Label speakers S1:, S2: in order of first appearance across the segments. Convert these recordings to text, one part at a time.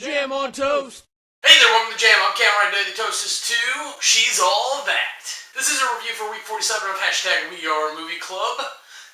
S1: Jam on toast!
S2: Hey there, welcome to Jam. I'm Cameron. Daily Toast is 2. She's all that. This is a review for week 47 of hashtag We Are Movie Club.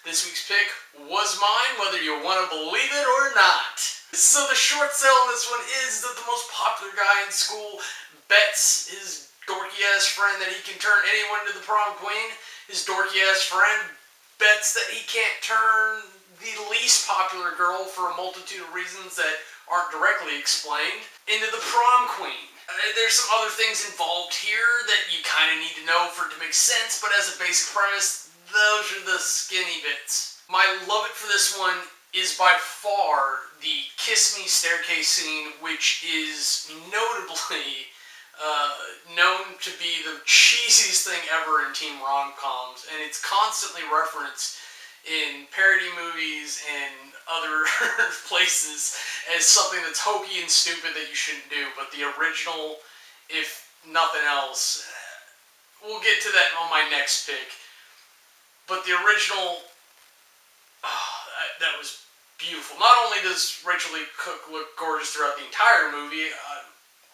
S2: This week's pick was mine, whether you want to believe it or not. So the short sell on this one is that the most popular guy in school bets his dorky-ass friend that he can turn anyone into the prom queen. His dorky-ass friend bets that he can't turn the least popular girl, for a multitude of reasons that aren't directly explained, into the prom queen. There's some other things involved here that you kind of need to know for it to make sense, but as a basic premise, those are the skinny bits. My love it for this one is by far the Kiss Me staircase scene, which is notably known to be the cheesiest thing ever in teen rom-coms, and it's constantly referenced in parody movies and other places as something that's hokey and stupid that you shouldn't do. But the original, if nothing else, we'll get to that on my next pick. But the original, that was beautiful. Not only does Rachel Lee Cook look gorgeous throughout the entire movie,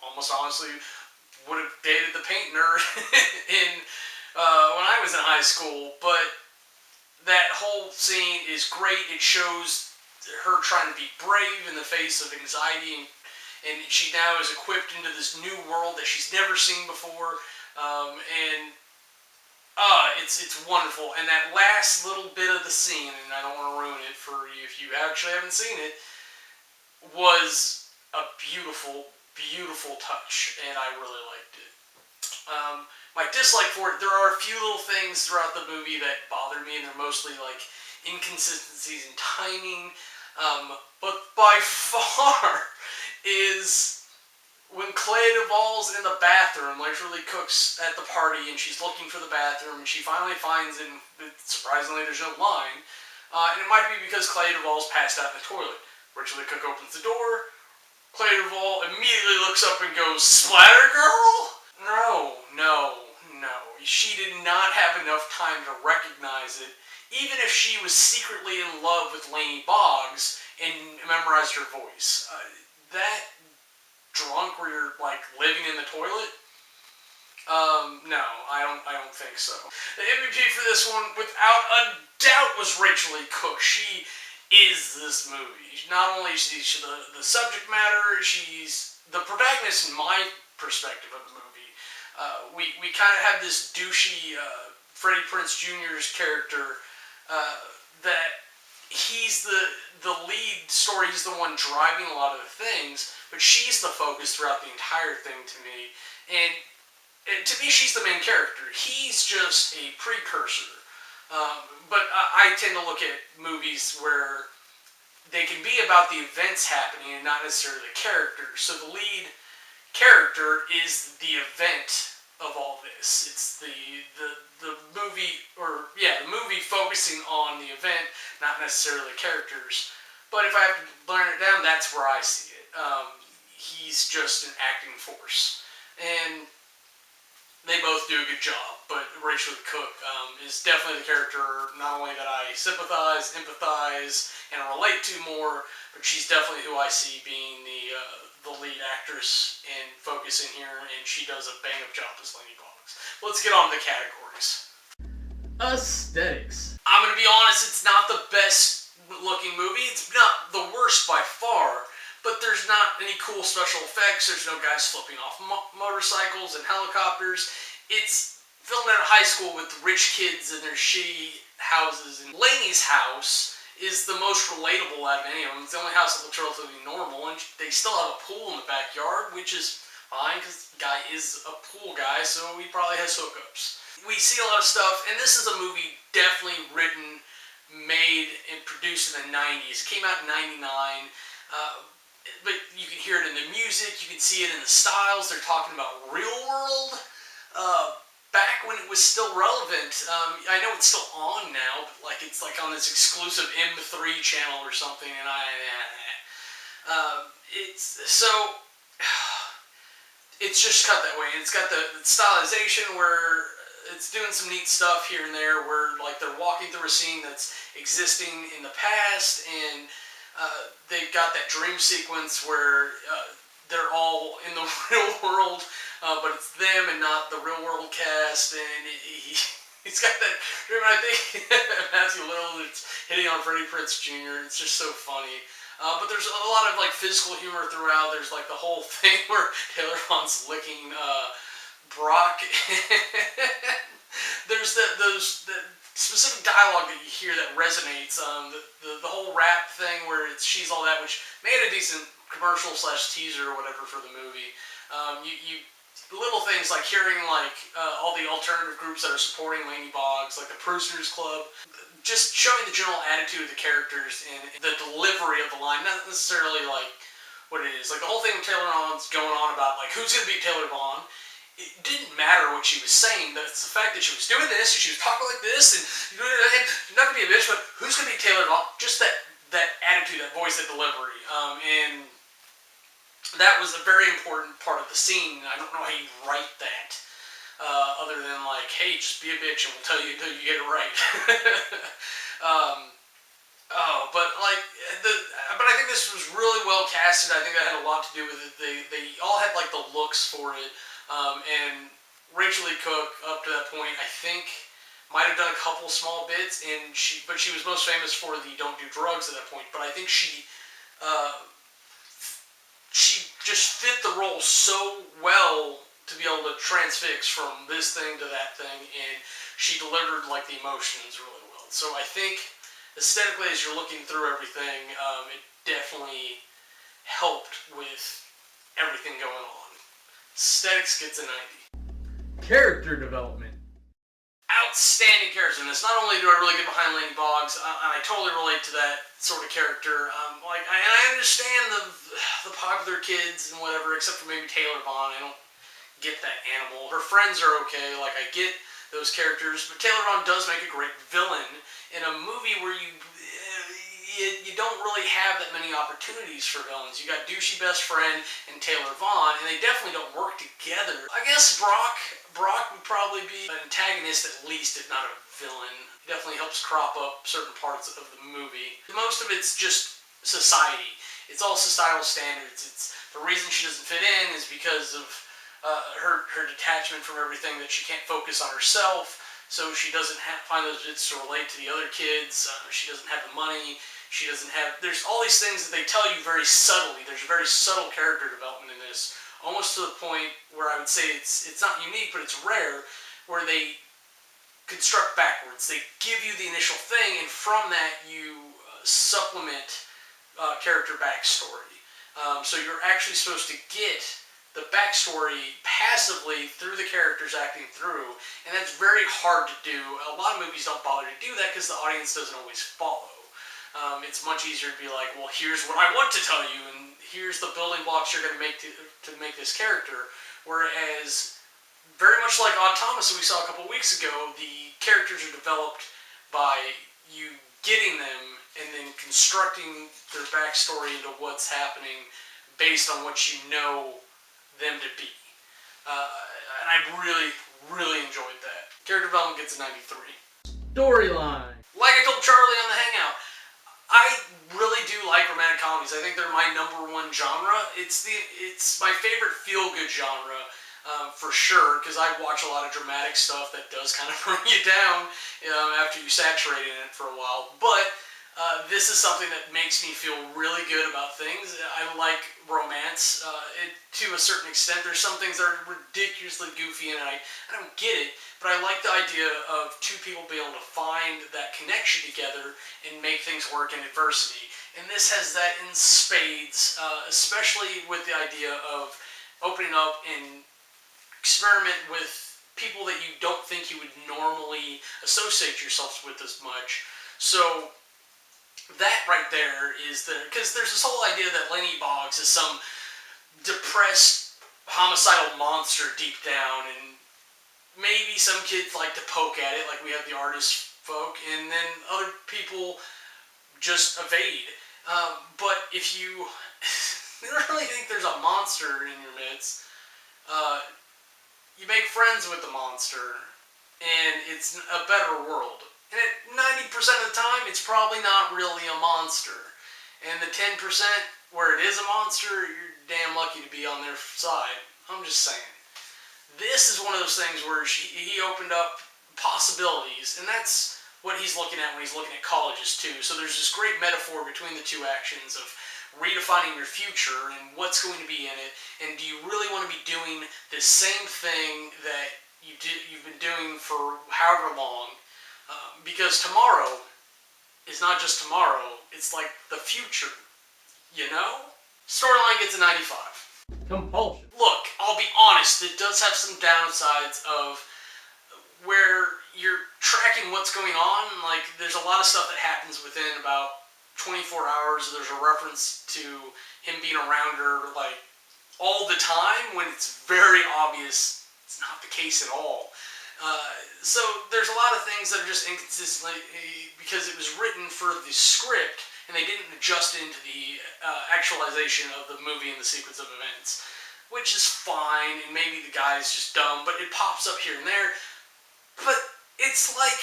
S2: almost honestly would have dated the paint nerd when I was in high school, but that whole scene is great. It shows her trying to be brave in the face of anxiety, and she now is equipped into this new world that she's never seen before, it's wonderful. And that last little bit of the scene, and I don't want to ruin it for you if you actually haven't seen it, was a beautiful, beautiful touch, and I really liked it. My dislike for it, there are a few little things throughout the movie that bother me, and they're mostly like inconsistencies in timing, but by far is when Clea Duvall's in the bathroom, like Rachel Lee Cook's at the party, and she's looking for the bathroom, and she finally finds it, and surprisingly there's no line, and it might be because Clea Duvall's passed out in the toilet. Rachel Lee Cook opens the door, Clea Duvall immediately looks up and goes, "Splatter girl?" No. She did not have enough time to recognize it, even if she was secretly in love with Lainey Boggs and memorized her voice. That drunk where you're like living in the toilet? No, I don't think so. The MVP for this one, without a doubt, was Rachel Lee Cook. She is this movie. Not only is she the subject matter, she's the protagonist in my perspective of the movie. We kind of have this douchey Freddie Prinze Jr.'s character that he's the lead story. He's the one driving a lot of the things, but she's the focus throughout the entire thing to me. And to me, she's the main character. He's just a precursor. But I tend to look at movies where they can be about the events happening and not necessarily the characters. So the lead character is the event of all this. It's the movie, the movie focusing on the event, not necessarily characters. But if I have to learn it down, that's where I see it. He's just an acting force, and they both do a good job. But Rachel Cook is definitely the character not only that I sympathize, empathize, and relate to more, but she's definitely who I see being the lead actress and focus in here, and she does a bang-up job as Lainey Boggs. Let's get on to the categories.
S1: Aesthetics.
S2: I'm going to be honest, it's not the best looking movie. It's not the worst by far, but there's not any cool special effects. There's no guys flipping off motorcycles and helicopters. It's filmed at a high school with rich kids in their shitty houses, and Lainey's house is the most relatable out of any of them. It's the only house that looks relatively normal, and they still have a pool in the backyard, which is fine, because the guy is a pool guy, so he probably has hookups. We see a lot of stuff, and this is a movie definitely written, made, and produced in the 90s. It came out in 99, but you can hear it in the music, you can see it in the styles. They're talking about real world, back when it was still relevant. I know it's still on now, but like it's like on this exclusive M3 channel or something, and it's just cut that way. And it's got the stylization where it's doing some neat stuff here and there, where like they're walking through a scene that's existing in the past, and they've got that dream sequence where they're all in the real world, but it's them and not the real world cast, and he's got that. I think Matthew Lillard is hitting on Freddie Prinze Jr. It's just so funny. But there's a lot of like physical humor throughout. There's like the whole thing where Taylor Vaughn's licking Brock. There's those specific dialogue that you hear that resonates. The whole rap thing where she's all that, which made a decent commercial / teaser or whatever for the movie. You little things like hearing like all the alternative groups that are supporting Laney Boggs, like the Prisoners Club, just showing the general attitude of the characters and the delivery of the line, not necessarily like what it is. Like the whole thing with Taylor Vaughn's going on about like who's going to beat Taylor Vaughn. It didn't matter what she was saying. That's the fact that she was doing this, and she was talking like this, and you're not going to be a bitch, but who's going to beat Taylor Vaughn? Just that attitude, that voice, that delivery, and that was a very important part of the scene. I don't know how you write that, other than like, hey, just be a bitch and we'll tell you until you get it right. But I think this was really well casted. I think that had a lot to do with it. They all had like the looks for it, and Rachel Lee Cook up to that point, I think, might have done a couple small bits, but she was most famous for the "Don't Do Drugs" at that point. But I think she just fit the role so well to be able to transfix from this thing to that thing, and she delivered like the emotions really well. So I think aesthetically, as you're looking through everything, it definitely helped with everything going on. Aesthetics gets a 90. Character development. Outstanding character in this. Not only do I really get behind Laney Boggs, I totally relate to that sort of character. I understand the popular kids and whatever, except for maybe Taylor Vaughn. I don't get that animal. Her friends are okay. Like, I get those characters, but Taylor Vaughn does make a great villain in a movie where you don't really have that many opportunities for villains. You got douchey best friend and Taylor Vaughn, and they definitely don't work together. I guess Brock would probably be an antagonist at least, if not a villain. He definitely helps crop up certain parts of the movie. Most of it's just society. It's all societal standards. It's the reason she doesn't fit in is because of her detachment from everything, that she can't focus on herself, so she doesn't find those bits to relate to the other kids. She doesn't have the money. She doesn't have... There's all these things that they tell you very subtly. There's very subtle character development in this, almost to the point where I would say it's not unique, but it's rare, where they construct backwards. They give you the initial thing, and from that you supplement character backstory. So you're actually supposed to get the backstory passively through the characters acting through, and that's very hard to do. A lot of movies don't bother to do that because the audience doesn't always follow. It's much easier to be like, well, here's what I want to tell you, and here's the building blocks you're going to make to make this character. Whereas, very much like Odd Thomas that we saw a couple weeks ago, the characters are developed by you getting them and then constructing their backstory into what's happening based on what you know them to be. And I really, really enjoyed that. Character development gets a 93. Storyline. Like I told Charlie on the Hangout, I really do like romantic comedies. I think they're my #1 genre. It's my favorite feel-good genre, for sure, because I watch a lot of dramatic stuff that does kind of bring you down after you saturate in it for a while. But this is something that makes me feel really good about things. I like romance to a certain extent. There's some things that are ridiculously goofy, and I don't get it, but I like the idea of two people being able to find that connection together and make things work in adversity. And this has that in spades, especially with the idea of opening up and experiment with people that you don't think you would normally associate yourselves with as much. So that right there is because there's this whole idea that Laney Boggs is some depressed, homicidal monster deep down, and maybe some kids like to poke at it, like we have the artist folk, and then other people just evade. But if you really think there's a monster in your midst, you make friends with the monster, and it's a better world. And at 90% of the time, it's probably not really a monster. And the 10% where it is a monster, you're damn lucky to be on their side. I'm just saying. This is one of those things where he opened up possibilities, and that's what he's looking at when he's looking at colleges too. So there's this great metaphor between the two actions of redefining your future and what's going to be in it, and do you really want to be doing the same thing that you've been doing for however long? Because tomorrow is not just tomorrow, it's like the future, you know? Storyline gets a 95.
S1: Compulsion.
S2: Look, I'll be honest, it does have some downsides of where you're tracking what's going on. Like, there's a lot of stuff that happens within about 24 hours. There's a reference to him being around her, like, all the time, when it's very obvious it's not the case at all. So there's a lot of things that are just inconsistent because it was written for the script and they didn't adjust it into the actualization of the movie and the sequence of events, which is fine, and maybe the guy's just dumb, but it pops up here and there. But it's like,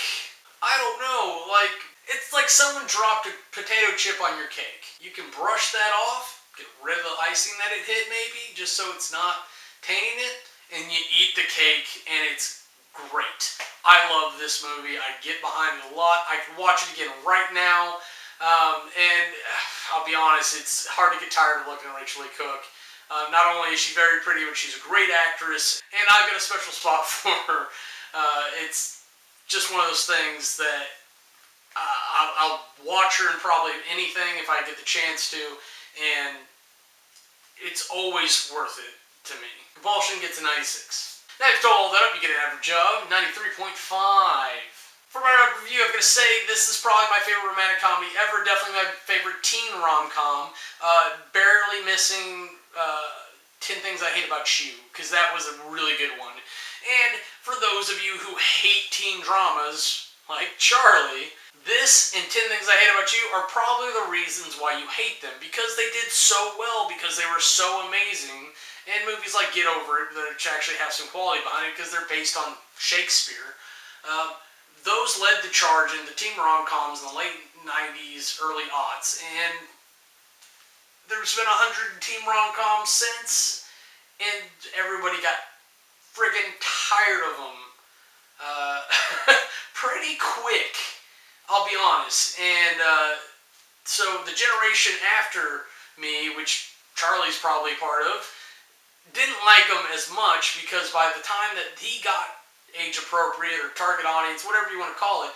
S2: I don't know, like, it's like someone dropped a potato chip on your cake. You can brush that off, get rid of the icing that it hit maybe, just so it's not tainting it, and you eat the cake, and it's great. I love this movie. I get behind it a lot. I can watch it again right now. And I'll be honest, it's hard to get tired of looking at Rachel Lee Cook. Not only is she very pretty, but she's a great actress, and I've got a special spot for her. It's just one of those things that I'll watch her in probably anything if I get the chance to, and it's always worth it to me. Compulsion gets a 96. Now you've told all that up, you get an average of 93.5. For my review, I'm going to say this is probably my favorite romantic comedy ever. Definitely my favorite teen rom-com. Barely missing 10 Things I Hate About You, because that was a really good one. And for those of you who hate teen dramas, like Charlie, this and 10 Things I Hate About You are probably the reasons why you hate them, because they did so well, because they were so amazing. And movies like Get Over It, that actually have some quality behind it, because they're based on Shakespeare. Those led the charge into teen rom-coms in the late 90s, early aughts, and there's been 100 teen rom-coms since, and everybody got friggin' tired of them pretty quick, I'll be honest. And so the generation after me, which Charlie's probably part of, didn't like them as much, because by the time that he got age appropriate or target audience, whatever you want to call it,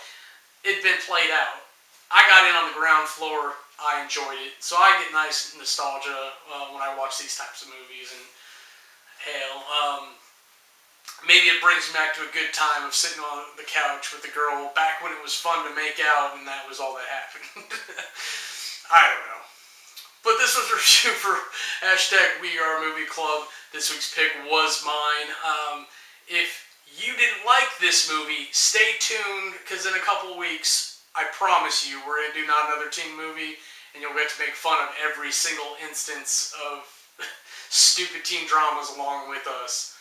S2: it'd been played out. I got in on the ground floor. I enjoyed it. So I get nice nostalgia when I watch these types of movies. And hell, maybe it brings me back to a good time of sitting on the couch with the girl back when it was fun to make out and that was all that happened. I don't know. But this was a review for #WeAreMovieClub. This week's pick was mine. If you didn't like this movie, stay tuned, because in a couple of weeks, I promise you, we're going to do Not Another Teen Movie, and you'll get to make fun of every single instance of stupid teen dramas along with us.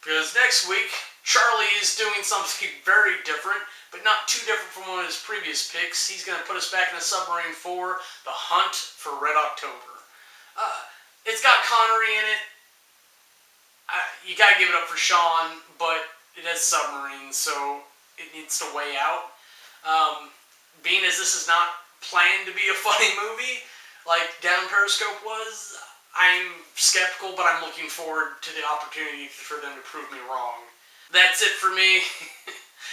S2: Because next week, Charlie is doing something very different, but not too different from one of his previous picks. He's going to put us back in a submarine for The Hunt for Red October. It's got Connery in it. You gotta give it up for Sean, but it has submarines, so it needs to weigh out. Being as this is not planned to be a funny movie, like Down Periscope was, I'm skeptical, but I'm looking forward to the opportunity for them to prove me wrong. That's it for me.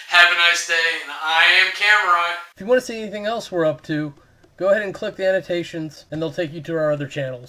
S2: Have a nice day, and I am Cameron.
S1: If you want to see anything else we're up to, go ahead and click the annotations, and they'll take you to our other channels.